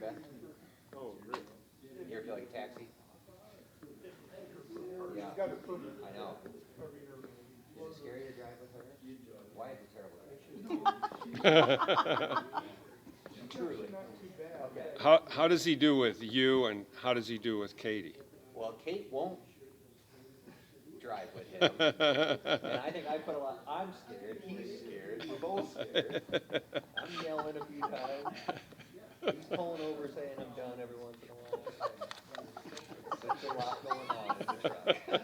Beth? Oh, really? You ever feel like a taxi? Yeah, I know. Is it scary to drive with her? Why is it terrible? Truly. Okay. How does he do with you, and how does he do with Katie? Well, Kate won't drive with him. And I think I put a lot. I'm scared. He's scared. We're both scared. I'm yelling a few times. He's pulling over saying I'm done every once in a while. There's a lot going on in the truck.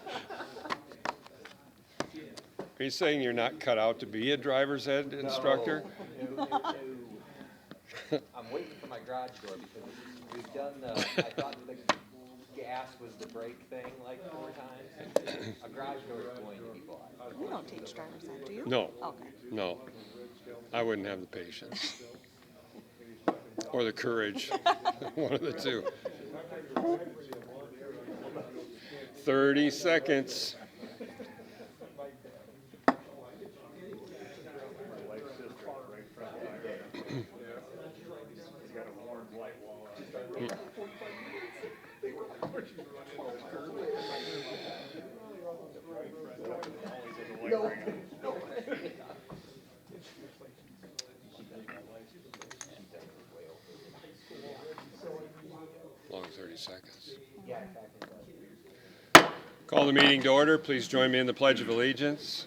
Are you saying you're not cut out to be a driver's ed instructor? No. I'm waiting for my garage door because we've done the, I thought the gas was the brake thing like 4 times. A garage door is going to be bought. You don't teach driver's ed, do you? No. Okay. No. I wouldn't have the patience. Or the courage. One of the two. 30 seconds. Long 30 seconds. Call the meeting to order. Please join me in the Pledge of Allegiance.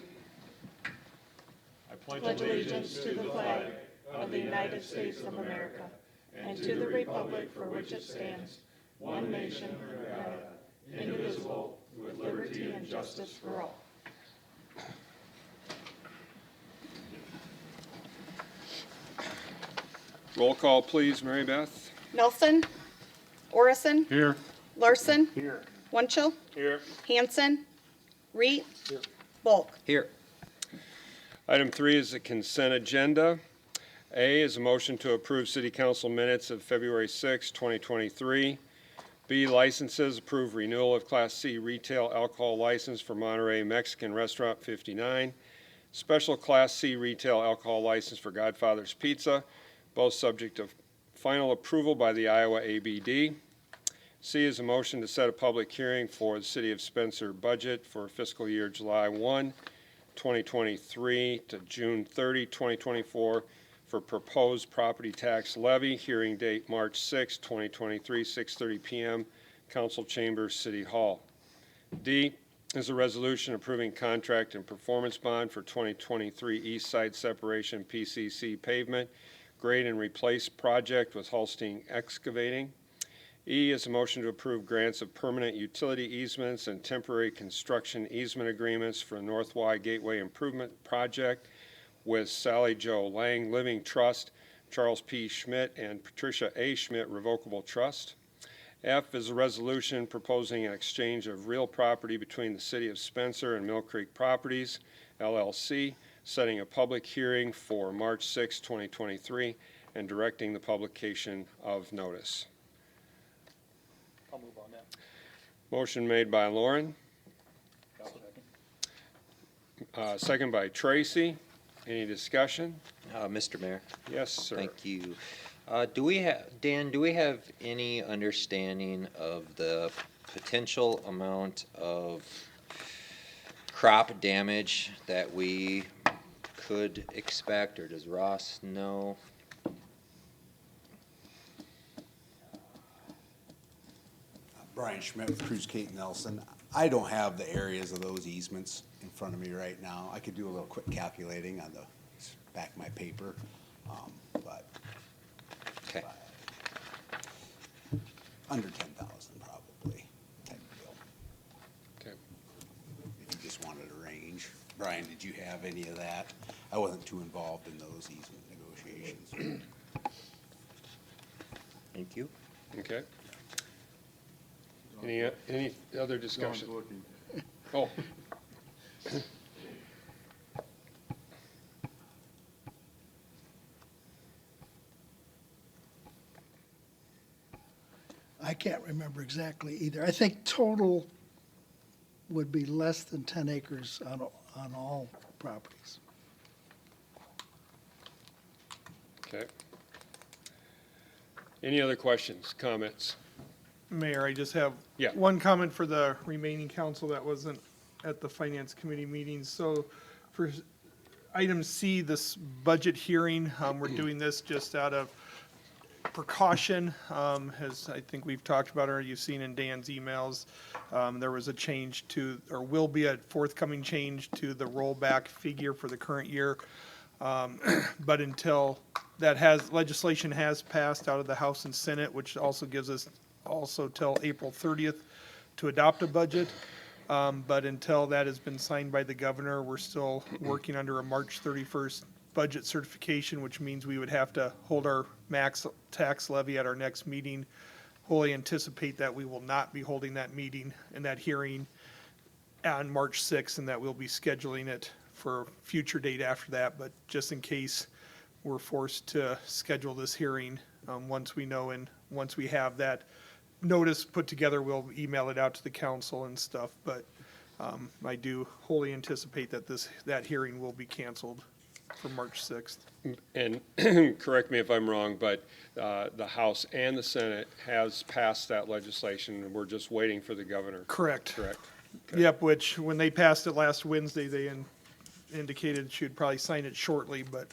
I pledge allegiance to the flag of the United States of America and to the republic for which it stands, one nation, indivisible, with liberty and justice for all. Roll call, please, Mary Beth. Nelson. Orison. Here. Larson. Here. Wunschel. Here. Hanson. Reed. Bulk. Here. Item 3 is the consent agenda. A is a motion to approve City Council minutes of February 6, 2023. B, licenses, approve renewal of Class C retail alcohol license for Monterey Mexican Restaurant 59. Special Class C retail alcohol license for Godfather's Pizza, both subject to final approval by the Iowa ABD. C is a motion to set a public hearing for the City of Spencer budget for fiscal year July 1, 2023 to June 30, 2024 for proposed property tax levy. Hearing date March 6, 2023, 6:30 p.m. Council Chambers, City Hall. D is a resolution approving contract and performance bond for 2023 East Side Separation PCC pavement grade and replace project with Hulstein Excavating. E is a motion to approve grants of permanent utility easements and temporary construction easement agreements for the North Y Gateway Improvement Project with Sally Jo Laing Living Trust, Charles P. Schmidt, and Patricia A. Schmidt Revocable Trust. F is a resolution proposing an exchange of real property between the City of Spencer and Mill Creek Properties, LLC, setting a public hearing for March 6, 2023, and directing the publication of notice. I'll move on that. Motion made by Lauren. Second by Tracy. Any discussion? Mr. Mayor. Yes, sir. Thank you. Dan, do we have any understanding of the potential amount of crop damage that we could expect, or does Ross know? Brian Schmidt with Cruz Kate Nelson. I don't have the areas of those easements in front of me right now. I could do a little quick calculating on the back of my paper, but Okay. under 10,000 probably type of deal. Okay. If you just wanted a range. Brian, did you have any of that? I wasn't too involved in those easement negotiations. Thank you. Okay. Any other discussion? Oh. I can't remember exactly either. I think total would be less than 10 acres on all properties. Okay. Any other questions, comments? Mayor, I just have Yeah. one comment for the remaining council that wasn't at the finance committee meeting. So for item C, this budget hearing, we're doing this just out of precaution. As I think we've talked about, or you've seen in Dan's emails, there was a change to, or will be a forthcoming change to the rollback figure for the current year. But until legislation has passed out of the House and Senate, which also gives us also till April 30th to adopt a budget. But until that has been signed by the governor, we're still working under a March 31st budget certification, which means we would have to hold our max tax levy at our next meeting. Wholly anticipate that we will not be holding that meeting and that hearing on March 6th, and that we'll be scheduling it for a future date after that. But just in case we're forced to schedule this hearing, once we know and once we have that notice put together, we'll email it out to the council and stuff. But I do wholly anticipate that that hearing will be canceled for March 6th. And correct me if I'm wrong, but the House and the Senate has passed that legislation, and we're just waiting for the governor. Correct. Correct. Okay. Yep, which when they passed it last Wednesday, they indicated she'd probably sign it shortly, but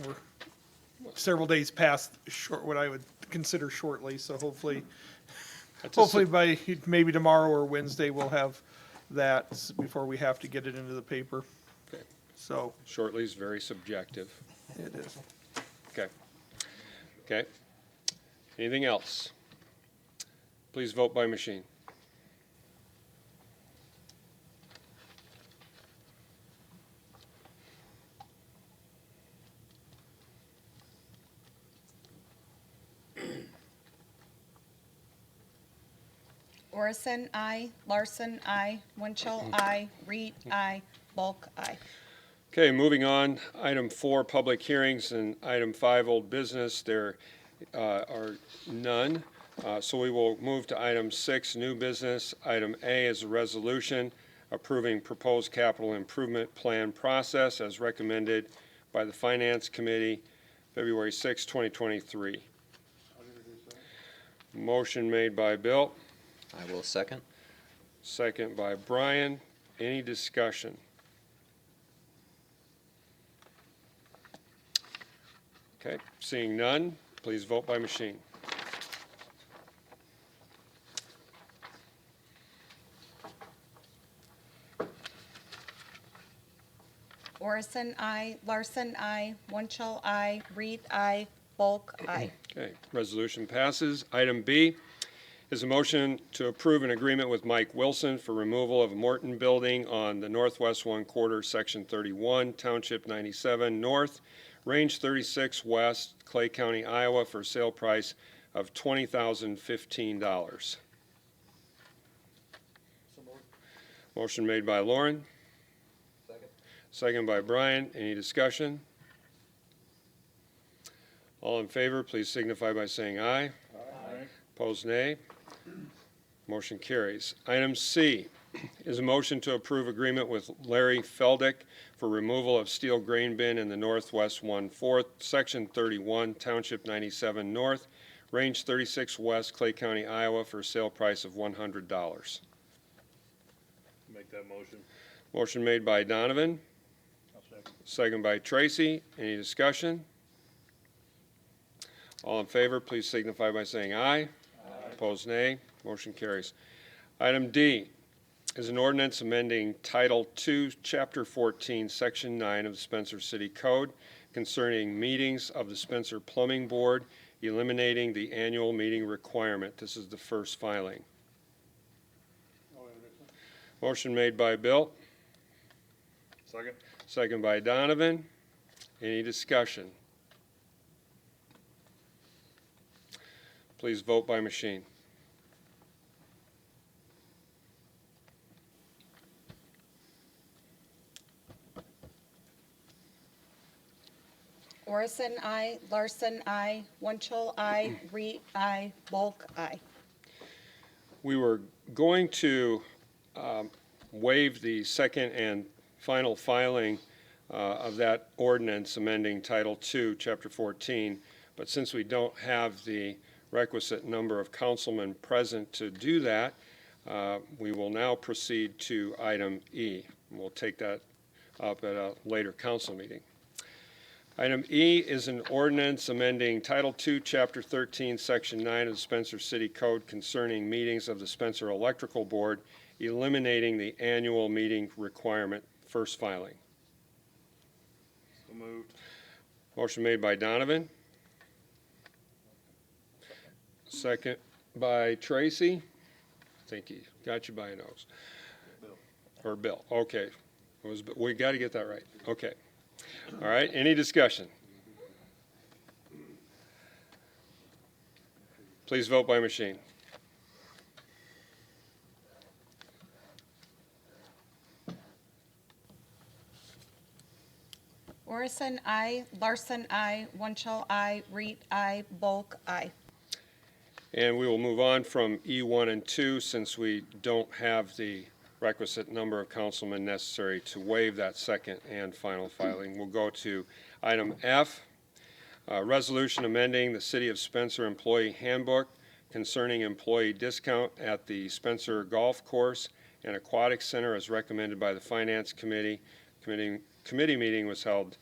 we're several days past what I would consider shortly, so hopefully by maybe tomorrow or Wednesday, we'll have that before we have to get it into the paper. Okay. So Shortly is very subjective. it is. Okay. Okay. Anything else? Please vote by machine. Orison, I. Larson, I. Winchell, I. Reed, I. Bulk, I. Okay, moving on, item 4, public hearings, and item 5, old business. There are none. So we will move to item 6, new business. Item A is a resolution approving proposed capital improvement plan process as recommended by the Finance Committee, February 6, 2023. Motion made by Bill, I will second. second by Brian. Any discussion? Okay, seeing none, please vote by machine. Orison, I. Larson, I. Winchell, I. Reed, I. Bulk, I. Okay, resolution passes. Item B is a motion to approve an agreement with Mike Wilson for removal of Morton Building on the northwest one quarter, section 31, township 97 north, range 36 west, Clay County, Iowa, for sale price of $20,015. Motion made by Lauren. Second by Brian. Any discussion? All in favor, please signify by saying aye. Aye. Opposed, nay. Motion carries. Item C is a motion to approve agreement with Larry Feldick for removal of steel grain bin in the northwest 1/4, section 31, township 97 north, range 36 west, Clay County, Iowa, for a sale price of $100. Make that motion. Motion made by Donovan, I'll second. second by Tracy. Any discussion? All in favor, please signify by saying aye. Aye. Opposed, nay. Motion carries. Item D is an ordinance amending Title II, Chapter 14, Section 9 of the Spencer City Code concerning meetings of the Spencer Plumbing Board, eliminating the annual meeting requirement. This is the first filing. Motion made by Bill, Second. second by Donovan. Any discussion? Please vote by machine. Orison, I. Larson, I. Winchell, I. Reed, I. Bulk, I. We were going to waive the second and final filing of that ordinance amending Title II, Chapter 14, but since we don't have the requisite number of councilmen present to do that, we will now proceed to item E. We'll take that up at a later council meeting. Item E is an ordinance amending Title II, Chapter 13, Section 9 of the Spencer City Code concerning meetings of the Spencer Electrical Board, eliminating the annual meeting requirement, first filing. So moved. Motion made by Donovan. Second by Tracy. I think he got you by a nose. Or Bill, okay. We got to get that right. Okay. All right, any discussion? Please vote by machine. Orison, I. Larson, I. Wunschel, I. Reed, I. Bulk, I. And we will move on from E1 and 2 since we don't have the requisite number of councilmen necessary to waive that second and final filing. We'll go to item F, resolution amending the City of Spencer Employee Handbook concerning employee discount at the Spencer Golf Course and Aquatic Center as recommended by the Finance Committee. Committee meeting was held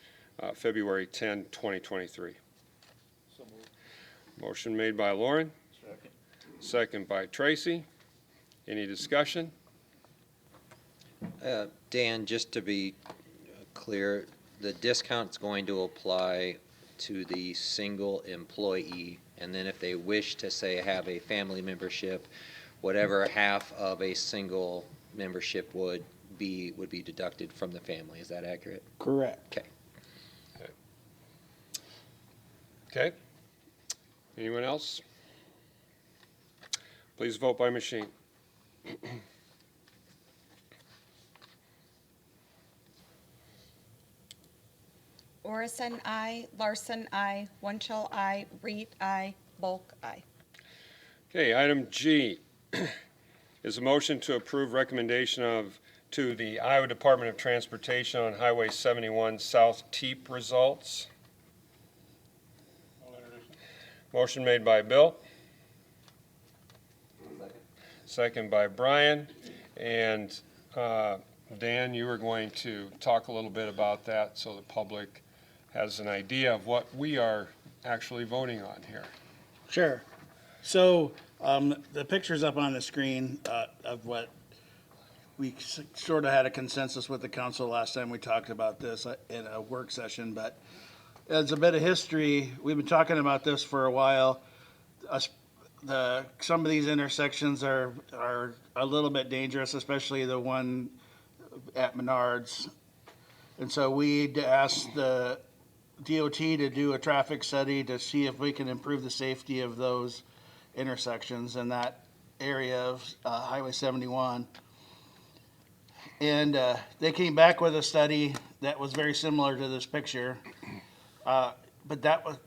February 10, 2023. So moved. Motion made by Lauren, Second. second by Tracy. Any discussion? Dan, just to be clear, the discount's going to apply to the single employee, and then if they wish to, say, have a family membership, whatever half of a single membership would be deducted from the family. Is that accurate? Correct. Okay. Okay. Anyone else? Please vote by machine. Orison, I. Larson, I. Wunschel, I. Reed, I. Bulk, I. Okay, item G is a motion to approve recommendation to the Iowa Department of Transportation on Highway 71 South TEEP results. I'll introduce it. Motion made by Bill. Second by Brian. And Dan, you were going to talk a little bit about that so the public has an idea of what we are actually voting on here. Sure. So the picture's up on the screen of what we sort of had a consensus with the council last time we talked about this in a work session, but as a bit of history, we've been talking about this for a while. Some of these intersections are a little bit dangerous, especially the one at Menards. And so we asked the DOT to do a traffic study to see if we can improve the safety of those intersections in that area of Highway 71. And they came back with a study that was very similar to this picture. But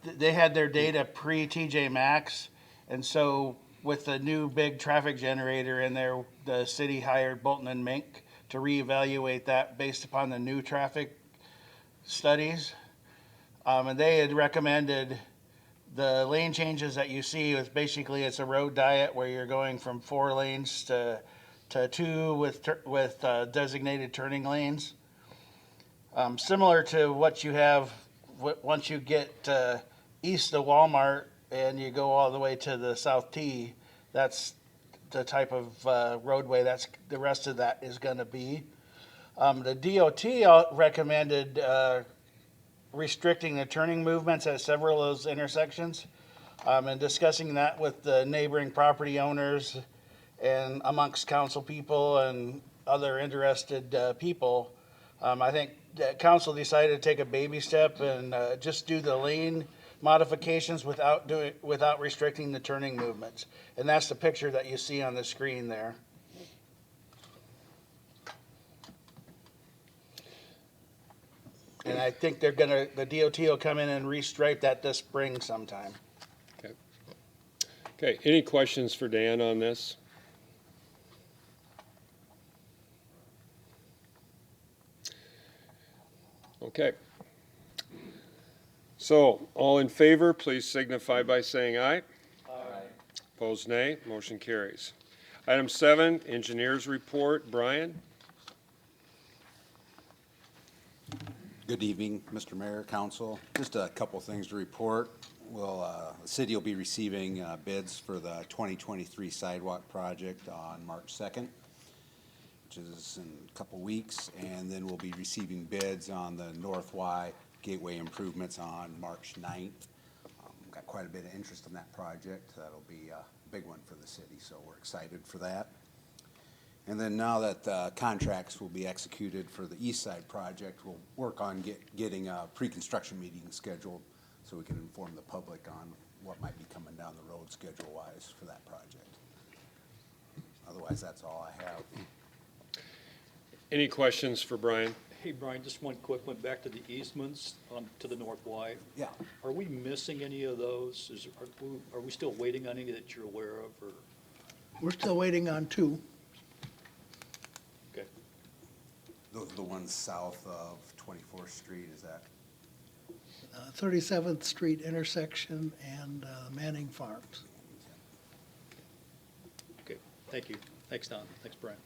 they had their data pre-TJ Maxx. And so with the new big traffic generator in there, the city hired Bolton and Mink to reevaluate that based upon the new traffic studies. And they had recommended the lane changes that you see is basically it's a road diet where you're going from 4 lanes to 2 with designated turning lanes. Similar to what you have once you get east of Walmart and you go all the way to the South T, that's the type of roadway that's the rest of that is going to be. The DOT recommended restricting the turning movements at several of those intersections, and discussing that with the neighboring property owners and amongst council people and other interested people. I think that council decided to take a baby step and just do the lane modifications without restricting the turning movements. And that's the picture that you see on the screen there. And I think the DOT will come in and restripe that this spring sometime. Okay, any questions for Dan on this? Okay. So, all in favor, please signify by saying aye. Aye. Opposed, nay. Motion carries. Item 7, engineers report. Brian? Good evening, Mr. Mayor, Council. Just a couple things to report. The city will be receiving bids for the 2023 sidewalk project on March 2nd, which is in a couple weeks, and then we'll be receiving bids on the North Y Gateway improvements on March 9th. Got quite a bit of interest in that project. That'll be a big one for the city, so we're excited for that. And then now that contracts will be executed for the East Side project, we'll work on getting a pre-construction meeting scheduled so we can inform the public on what might be coming down the road schedule-wise for that project. Otherwise, that's all I have. Any questions for Brian? Hey, Brian, just one quick one, back to the easements on, to the North Y. Yeah. Are we missing any of those? Are we still waiting on any that you're aware of, or? We're still waiting on 2. Okay. The ones south of 24th Street, is that? 37th Street intersection and Manning Farms. Okay, thank you. Thanks, Don. Thanks, Brian.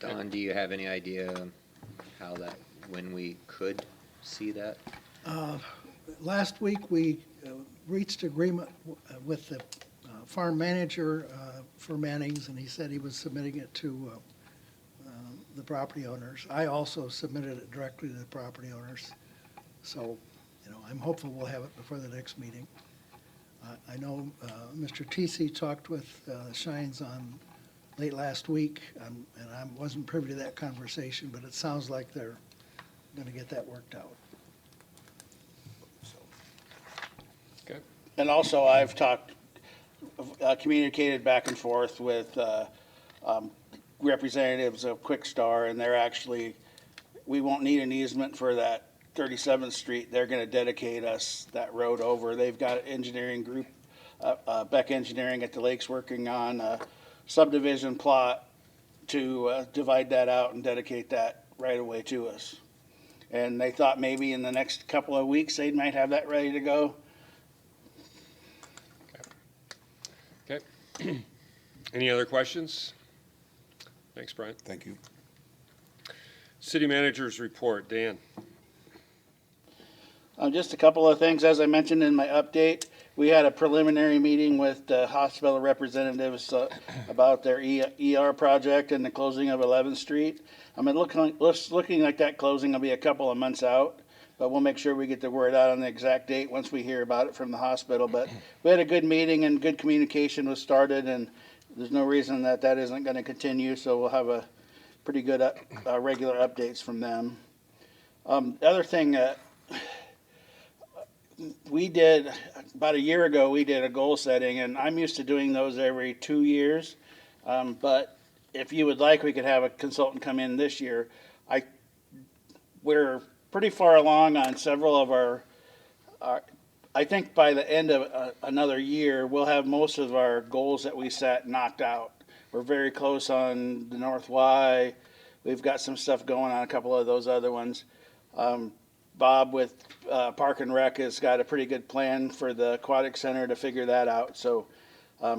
Don, do you have any idea when we could see that? Last week, we reached agreement with the farm manager for Manning's, and he said he was submitting it to the property owners. I also submitted it directly to the property owners. So, I'm hopeful we'll have it before the next meeting. I know Mr. TC talked with Shines on late last week, and I wasn't privy to that conversation, but it sounds like they're going to get that worked out. Okay. And also, I've communicated back and forth with representatives of Quick Star, and they're actually, we won't need an easement for that 37th Street. They're going to dedicate us that road over. They've got an engineering group, Beck Engineering at the Lakes, working on a subdivision plot to divide that out and dedicate that right away to us. And they thought maybe in the next couple of weeks, they might have that ready to go. Okay. Any other questions? Thanks, Brian. Thank you. City managers report. Dan? Just a couple of things, as I mentioned in my update, we had a preliminary meeting with the hospital representatives about their ER project and the closing of 11th Street. I mean, looking like that closing will be a couple of months out, but we'll make sure we get the word out on the exact date once we hear about it from the hospital. But we had a good meeting and good communication was started, and there's no reason that isn't going to continue, so we'll have a pretty good regular updates from them. The other thing, we did, about a year ago, we did a goal setting, and I'm used to doing those every 2 years. But if you would like, we could have a consultant come in this year. We're pretty far along on several of our I think by the end of another year, we'll have most of our goals that we set knocked out. We're very close on the North Y. We've got some stuff going on a couple of those other ones. Bob with Park and Rec has got a pretty good plan for the Aquatic Center to figure that out. So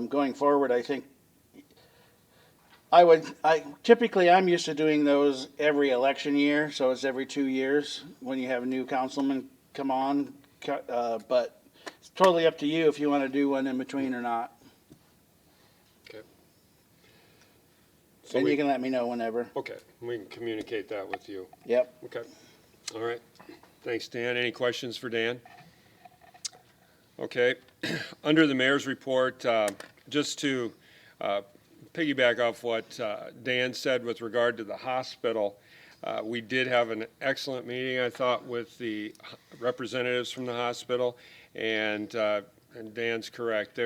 going forward, I think typically I'm used to doing those every election year, so it's every 2 years when you have a new councilman come on. But it's totally up to you if you want to do one in between or not. Okay. So And you can let me know whenever. Okay, we can communicate that with you. Yep. Okay. All right. Thanks, Dan. Any questions for Dan? Okay. Under the mayor's report, just to piggyback off what Dan said with regard to the hospital, we did have an excellent meeting, I thought, with the representatives from the hospital, and Dan's correct.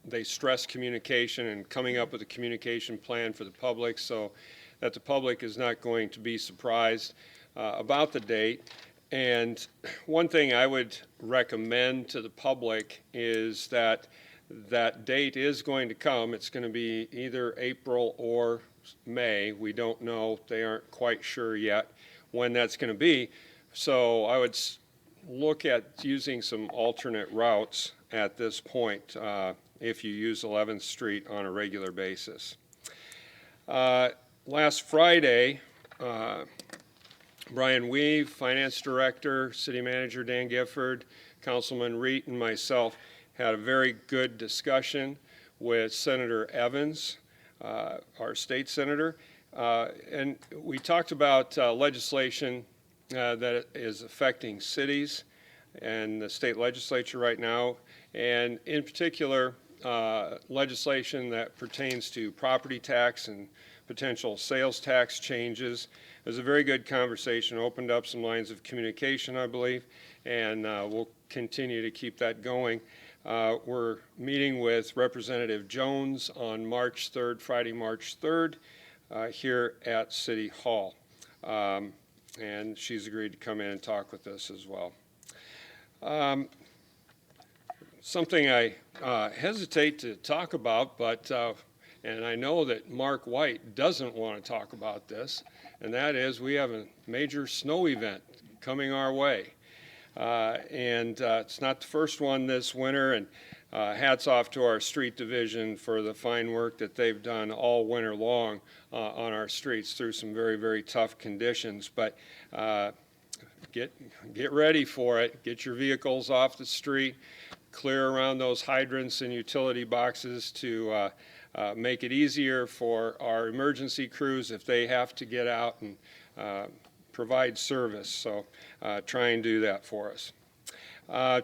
They stressed communication and coming up with a communication plan for the public so that the public is not going to be surprised about the date. And one thing I would recommend to the public is that that date is going to come. It's going to be either April or May. We don't know. They aren't quite sure yet when that's going to be. So I would look at using some alternate routes at this point. if you use 11th Street on a regular basis. Last Friday, Brian Weave, Finance Director, City Manager Dan Gifford, Councilman Reed, and myself had a very good discussion with Senator Evans, our state senator, and we talked about legislation that is affecting cities and the state legislature right now, and in particular, legislation that pertains to property tax and potential sales tax changes. It was a very good conversation, opened up some lines of communication, I believe, and we'll continue to keep that going. We're meeting with Representative Jones on March 3rd, Friday, March 3rd, here at City Hall. And she's agreed to come in and talk with us as well. Something I hesitate to talk about, but and I know that Mark White doesn't want to talk about this, and that is we have a major snow event coming our way. It's not the first one this winter, and hats off to our street division for the fine work that they've done all winter long on our streets through some very, very tough conditions. But get ready for it. Get your vehicles off the street, clear around those hydrants and utility boxes to make it easier for our emergency crews if they have to get out and provide service. So try and do that for us.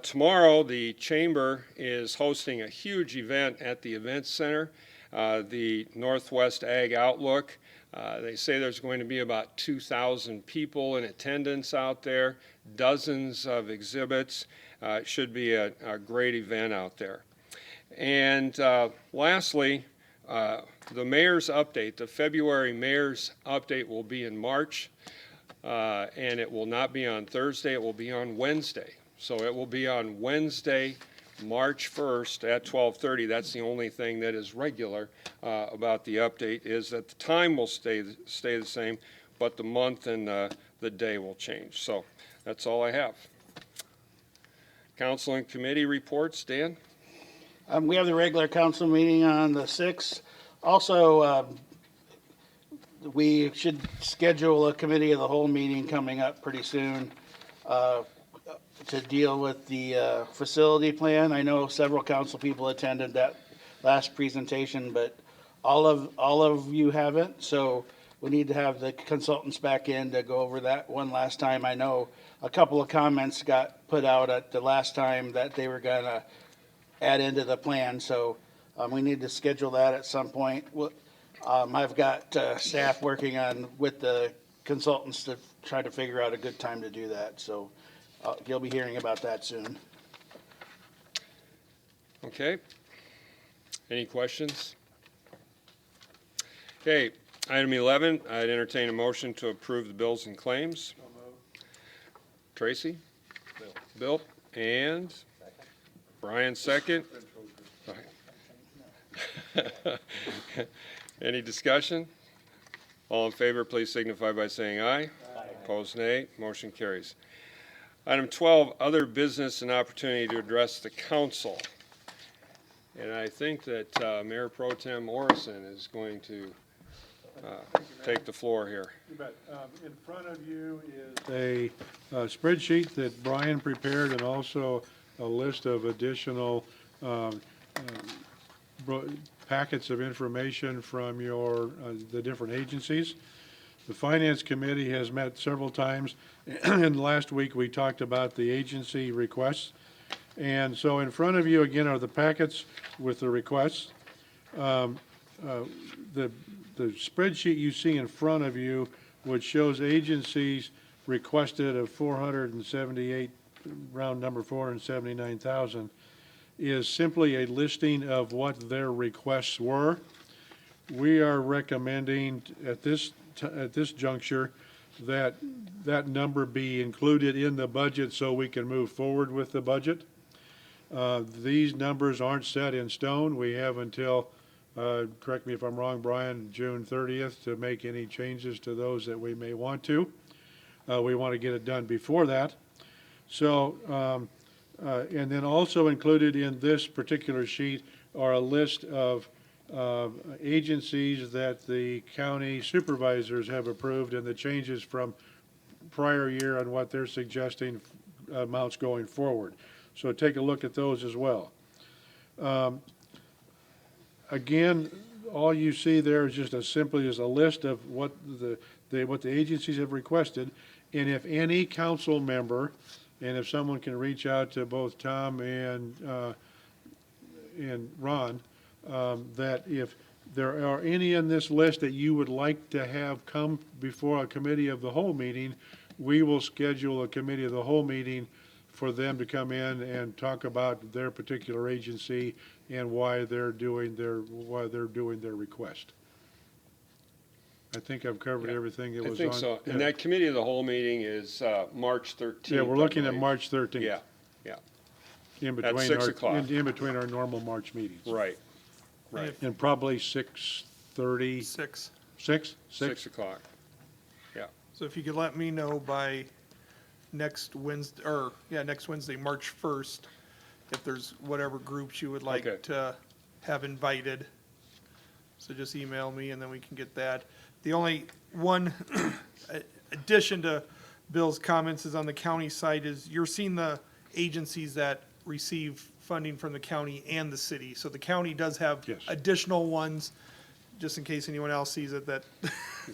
Tomorrow, the Chamber is hosting a huge event at the Event Center, the Northwest Ag Outlook. They say there's going to be about 2,000 people in attendance out there, dozens of exhibits. It should be a great event out there. And lastly, the mayor's update, the February mayor's update will be in March, and it will not be on Thursday, it will be on Wednesday. So it will be on Wednesday, March 1st at 12:30. That's the only thing that is regular about the update, is that the time will stay the same, but the month and the day will change. So that's all I have. Council and committee reports, Dan? We have the regular council meeting on the 6th. Also, we should schedule a committee of the whole meeting coming up pretty soon to deal with the facility plan. I know several council people attended that last presentation, but all of you haven't. So we need to have the consultants back in to go over that one last time. I know a couple of comments got put out at the last time that they were gonna add into the plan. So we need to schedule that at some point. I've got staff working on with the consultants to try to figure out a good time to do that. So you'll be hearing about that soon. Okay. Any questions? Okay, item 11, I'd entertain a motion to approve the bills and claims. Tracy? Bill? And? Brian, second. Any discussion? All in favor, please signify by saying aye. Aye. Opposed, nay. Motion carries. Item 12, other business and opportunity to address the council. And I think that Mayor Pro Tem Orison is going to take the floor here. You bet. In front of you is a spreadsheet that Brian prepared, and also a list of additional packets of information from the different agencies. The Finance Committee has met several times, and last week we talked about the agency requests. And so in front of you again are the packets with the requests. The spreadsheet you see in front of you, which shows agencies requested of 478, round number 479,000, is simply a listing of what their requests were. We are recommending at this juncture that that number be included in the budget so we can move forward with the budget. These numbers aren't set in stone. We have until, correct me if I'm wrong, Brian, June 30th to make any changes to those that we may want to. We want to get it done before that. So, and then also included in this particular sheet are a list of agencies that the county supervisors have approved and the changes from prior year on what they're suggesting amounts going forward. So take a look at those as well. Again, all you see there is just simply a list of what what the agencies have requested. And if any council member, and if someone can reach out to both Tom and Ron, that if there are any in this list that you would like to have come before a committee of the whole meeting, we will schedule a committee of the whole meeting for them to come in and talk about their particular agency and why they're doing their request. I think I've covered everything that was on. I think so. And that committee of the whole meeting is March 13th. Yeah, we're looking at March 13th. Yeah, yeah, In between 6 o'clock. in between our normal March meetings. right, right. And probably 6:30. 6. 6? 6 o'clock. So if you could let me know by next Wednesday, March 1st, if there's whatever groups you would like Okay. to have invited. So just email me and then we can get that. The only one addition to Bill's comments is on the county side is you're seeing the agencies that receive funding from the county and the city. So the county does have Yes. additional ones, just in case anyone else sees it, that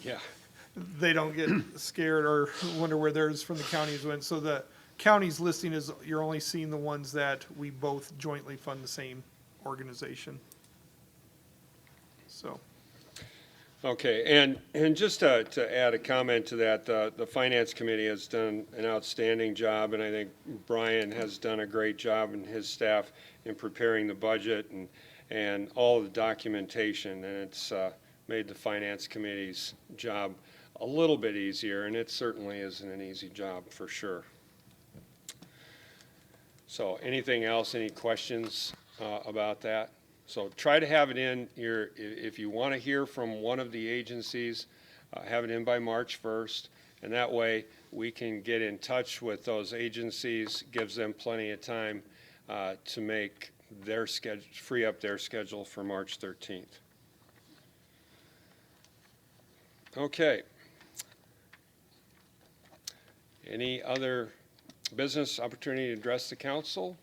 Yeah, they don't get scared or wonder where theirs from the counties went. So the county's listing is, you're only seeing the ones that we both jointly fund the same organization. So, okay, and just to add a comment to that, the Finance Committee has done an outstanding job, and I think Brian has done a great job and his staff in preparing the budget and all of the documentation, and it's made the Finance Committee's job a little bit easier, and it certainly isn't an easy job, for sure. So anything else, any questions about that? So try to have it in your, if you want to hear from one of the agencies, have it in by March 1st, and that way we can get in touch with those agencies, gives them plenty of time to make their schedule, free up their schedule for March 13th. Okay. Any other business opportunity to address the council?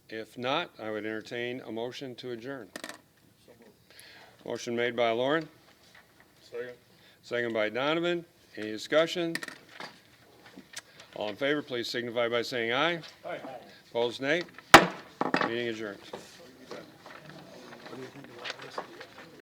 If not, I would entertain a motion to adjourn. Motion made by Lauren. Second. Second by Donovan. Any discussion? All in favor, please signify by saying aye. Aye. Opposed, nay. Meeting adjourned. What do you think about